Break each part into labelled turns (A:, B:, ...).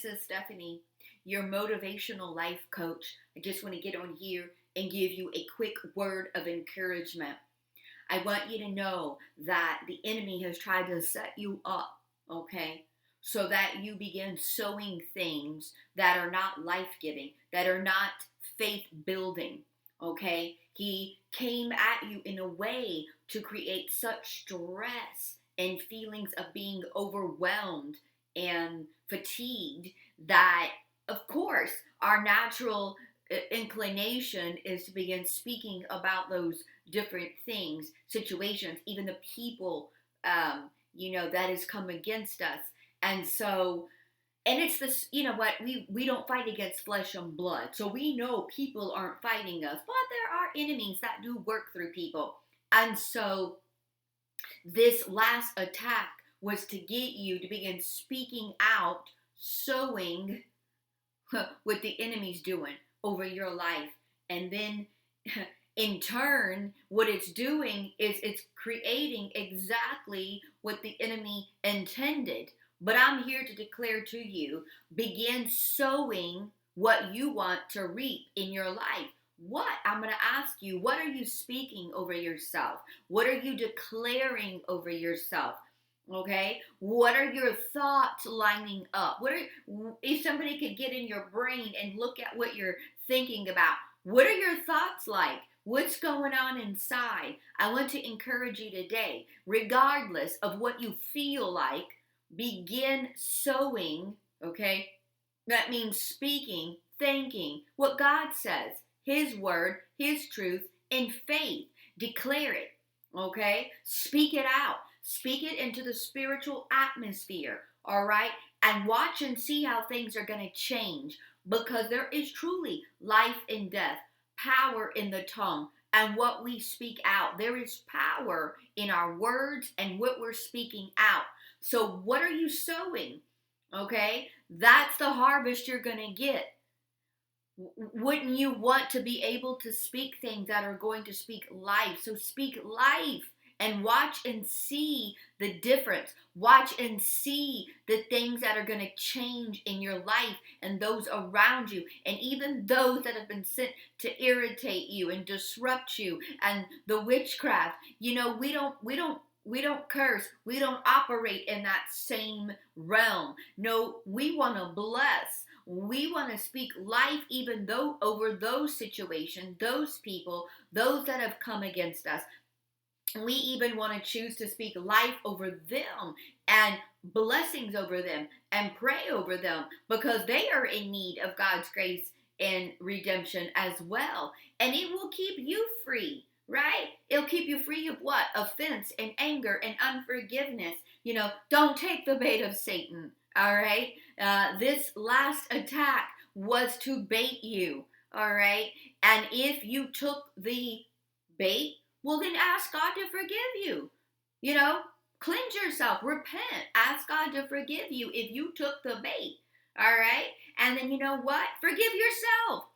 A: is Stephanie, your motivational life coach. I just want to get on here and give you a quick word of encouragement. I want you to know that the enemy has tried to set you up, okay, so that you begin sowing things that are not life-giving, that are not faith-building, okay? He came at you in a way to create such stress and feelings of being overwhelmed and fatigued that, of course, our natural inclination is to begin speaking about those different things, situations, even the people, that has come against us. And so, and it's this, you know what, we don't fight against flesh and blood. So we know people aren't fighting us, but there are enemies that do work through people. And so this last attack was to get you to begin speaking out, sowing what the enemy's doing over your life. And then in turn, what it's doing is it's creating exactly what the enemy intended. But I'm here to declare to you, begin sowing what you want to reap in your life. What? I'm going to ask you, what are you speaking over yourself? What are you declaring over yourself? Okay? What are your thoughts lining up? If somebody could get in your brain and look at what you're thinking about, what are your thoughts like? What's going on inside? I want to encourage you today, regardless of what you feel like, begin sowing, okay? That means speaking, thinking what God says, His word, His truth, in faith. Declare it, okay? Speak it out. Speak it into the spiritual atmosphere, all right? And watch and see how things are going to change, because there is truly life and death, power in the tongue, and what we speak out. There is power in our words and what we're speaking out. So what are you sowing? Okay? That's the harvest you're going to get. Wouldn't you want to be able to speak things that are going to speak life? So speak life and watch and see the difference. Watch and see the things that are going to change in your life and those around you, and even those that have been sent to irritate you and disrupt you, and the witchcraft. We don't curse. We don't operate in that same realm. No, we want to bless. We want to speak life even though over those situations, those people, those that have come against us. We even want to choose to speak life over them and blessings over them and pray over them, because they are in need of God's grace and redemption as well. And it will keep you free, right? It'll keep you free of what? Offense and anger and unforgiveness. Don't take the bait of Satan, all right? This last attack was to bait you, all right? And if you took the bait, well, then ask God to forgive you. Cleanse yourself, repent, ask God to forgive you if you took the bait, all right? And then you know what? Forgive yourself.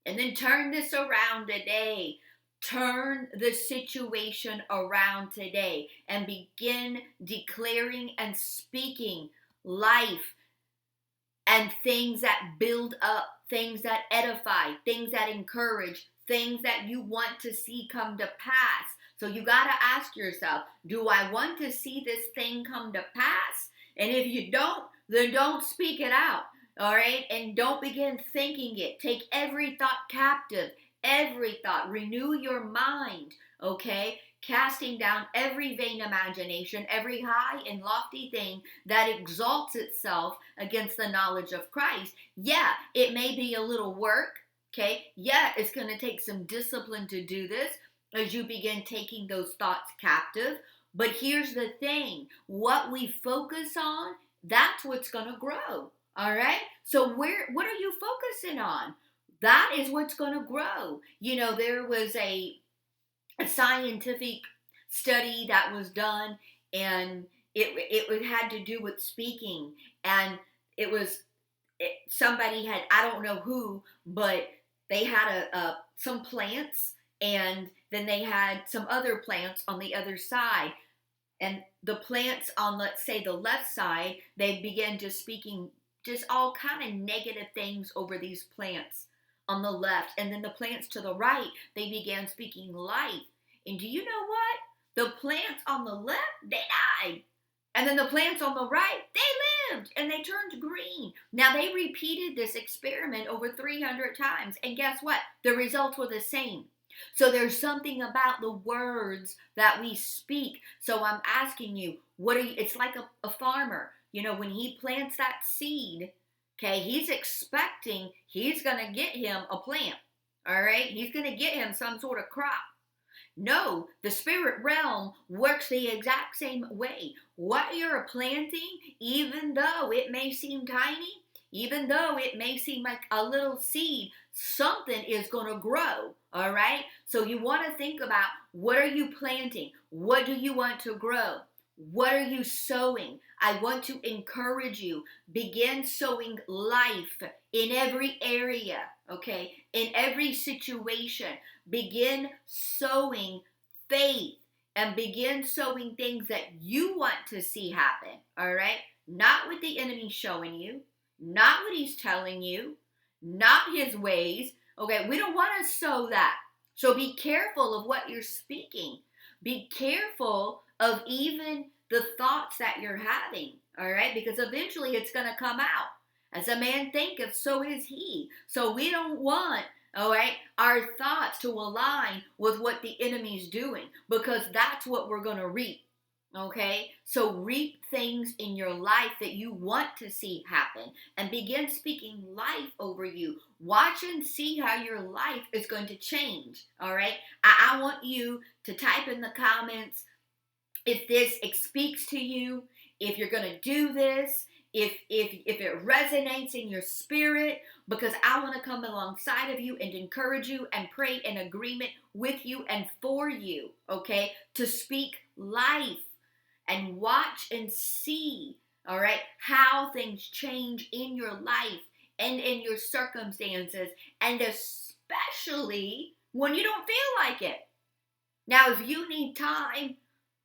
A: And then turn this around today. Turn the situation around today and begin declaring and speaking life and things that build up, things that edify, things that encourage, things that you want to see come to pass. So you got to ask yourself, do I want to see this thing come to pass? And if you don't, then don't speak it out, all right? And don't begin thinking it. Take every thought captive, every thought. Renew your mind, okay? Casting down every vain imagination, every high and lofty thing that exalts itself against the knowledge of Christ. Yeah, it may be a little work. Okay, yeah, it's going to take some discipline to do this as you begin taking those thoughts captive. But here's the thing. What we focus on, that's what's going to grow. All right? So what are you focusing on? That is what's going to grow. There was a scientific study that was done, and it had to do with speaking. And somebody had, I don't know who, but they had some plants, and then they had some other plants on the other side. And the plants on, let's say, the left side, they began just speaking just all kind of negative things over these plants on the left. And then the plants to the right, they began speaking life. And do you know what? The plants on the left, they died. And then the plants on the right, they lived and they turned green. Now they repeated this experiment over 300 times. And guess what? The results were the same. So there's something about the words that we speak. So I'm asking you, it's like a farmer. When he plants that seed, okay, he's expecting he's going to get him a plant. All right? He's going to get him some sort of crop. No, the spirit realm works the exact same way. What you're planting, even though it may seem tiny, even though it may seem like a little seed, something is going to grow, all right? So you want to think about, what are you planting? What do you want to grow? What are you sowing? I want to encourage you. Begin sowing life in every area, okay? In every situation. Begin sowing faith and begin sowing things that you want to see happen, all right? Not what the enemy's showing you, not what he's telling you, not his ways, okay? We don't want to sow that. So be careful of what you're speaking. Be careful of even the thoughts that you're having, all right? Because eventually it's going to come out. As a man thinketh, so is he. So we don't want, all right, our thoughts to align with what the enemy's doing, because that's what we're going to reap, okay? So reap things in your life that you want to see happen and begin speaking life over you. Watch and see how your life is going to change, all right? I want you to type in the comments if this speaks to you, if you're going to do this, if it resonates in your spirit, because I want to come alongside of you and encourage you and pray in agreement with you and for you, okay, to speak life and watch and see, all right, how things change in your life and in your circumstances, and especially when you don't feel like it. Now, if you need time,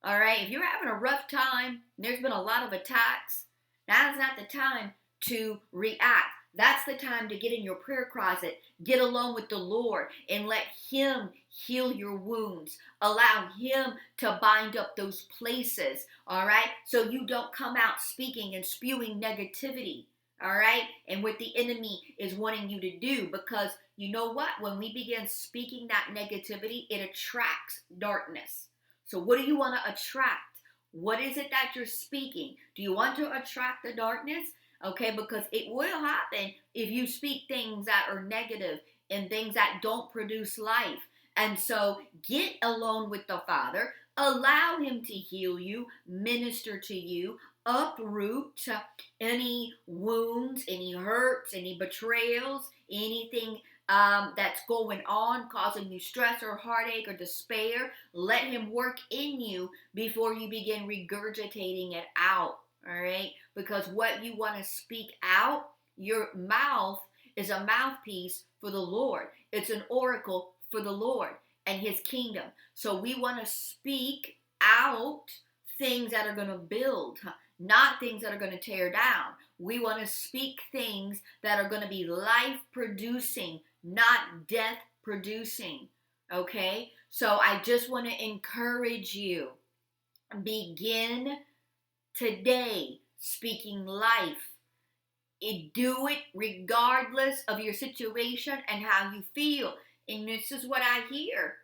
A: all right, if you're having a rough time, there's been a lot of attacks, now is not the time to react. That's the time to get in your prayer closet, get alone with the Lord, and let him heal your wounds. Allow him to bind up those places, all right? So you don't come out speaking and spewing negativity, all right? And what the enemy is wanting you to do, because you know what? When we begin speaking that negativity, it attracts darkness. So what do you want to attract? What is it that you're speaking? Do you want to attract the darkness? Okay, because it will happen if you speak things that are negative and things that don't produce life. And so get alone with the Father. Allow him to heal you, minister to you, uproot any wounds, any hurts, any betrayals, anything that's going on, causing you stress or heartache or despair. Let him work in you before you begin regurgitating it out, all right? Because what you want to speak out, your mouth is a mouthpiece for the Lord. It's an oracle for the Lord and his kingdom. So we want to speak out things that are going to build, not things that are going to tear down. We want to speak things that are going to be life producing, not death producing, okay? So I just want to encourage you, begin today speaking life. Do it regardless of your situation and how you feel. And this is what I hear,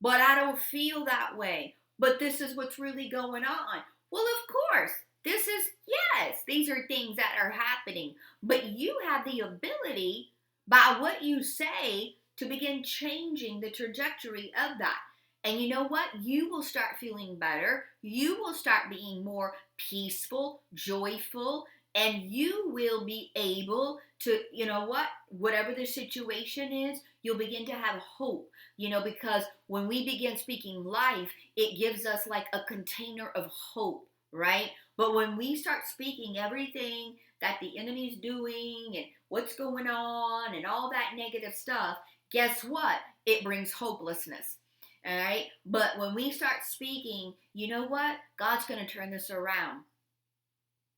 A: but I don't feel that way. But this is what's really going on. Well, of course, yes, these are things that are happening, but you have the ability by what you say to begin changing the trajectory of that. And you know what? You will start feeling better. You will start being more peaceful, joyful, and you will be able to, you know what? Whatever the situation is, you'll begin to have hope, because when we begin speaking life, it gives us like a container of hope, right? But when we start speaking everything that the enemy's doing and what's going on and all that negative stuff, guess what? It brings hopelessness. All right. But when we start speaking, you know what? God's going to turn this around.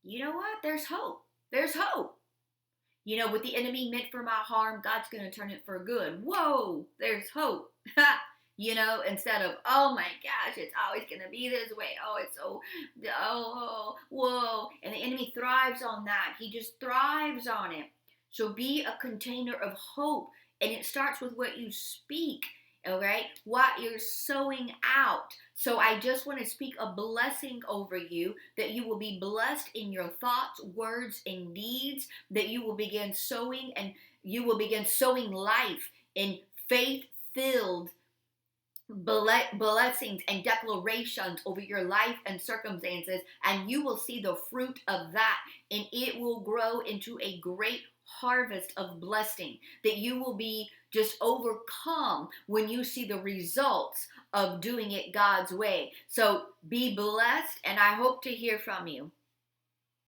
A: You know what? There's hope. There's hope. You know, what the enemy meant for my harm, God's going to turn it for good. Whoa, there's hope. You know, instead of, oh my gosh, it's always going to be this way. Oh, it's so, oh, whoa. And the enemy thrives on that. He just thrives on it. So be a container of hope. And it starts with what you speak. All right, what you're sowing out. So I just want to speak a blessing over you, that you will be blessed in your thoughts, words, and deeds, that you will begin sowing, and you will begin sowing life in faith-filled blessings and declarations over your life and circumstances, and you will see the fruit of that, and it will grow into a great harvest of blessing, that you will be just overcome when you see the results of doing it God's way. So be blessed, and I hope to hear from you.